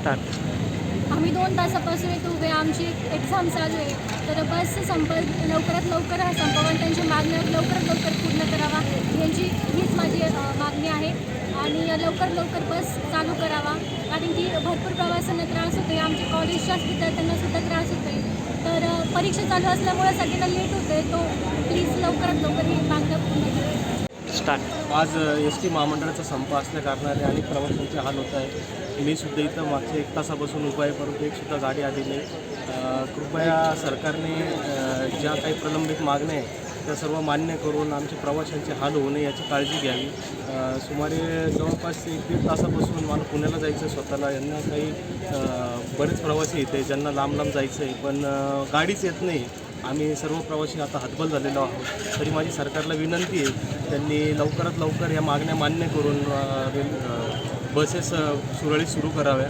Start. आम्ही 2 तासापासून इथे उभे. आमची एक्झाम चालू आहे. तर बस लवकरात लवकर हा संपावा, त्यांची मागण्या लवकरात लवकर पूर्ण करावा, हीच माझी मागणी आहे. आणि लवकरात लवकर बस चालू करावा, कारण की भरपूर प्रवाशांना त्रास होतो आहे. आमच्या कॉलेजच्याच विद्यार्थ्यांनासुद्धा त्रास होतो आहे. तर परीक्षा चालू असल्यामुळे सगळ्यांना लेट होतो आहे. तो प्लीज लवकरात लवकर ही मागण्या पूर्ण करा. स्टार्ट. आज एस टी महामंडळाचा संप असल्या कारणाने अनेक प्रवाशांचे हाल होत आहे. मी सुद्धा इथं मागच्या 1 तासापासून उभा आहे, परंतु एकसुद्धा गाडी आली नाही. कृपया सरकारने ज्या काही प्रलंबित मागण्या आहेत त्या सर्व मान्य करून आमच्या प्रवाशांचे हाल होऊ नये याची काळजी घ्यावी. सुमारे जवळपास 1-1.5 तासापासून मला पुण्याला जायचं आहे स्वतःला. यांना काही बरेच प्रवासी येते ज्यांना लांब लांब जायचं आहे, पण गाडीच येत नाही. आम्ही सर्व प्रवासी आता हतबल झालेलो आहोत. तरी माझी सरकारला विनंती आहे, त्यांनी लवकरात लवकर या मागण्या मान्य करून बसेस सुरळीत सुरू कराव्या.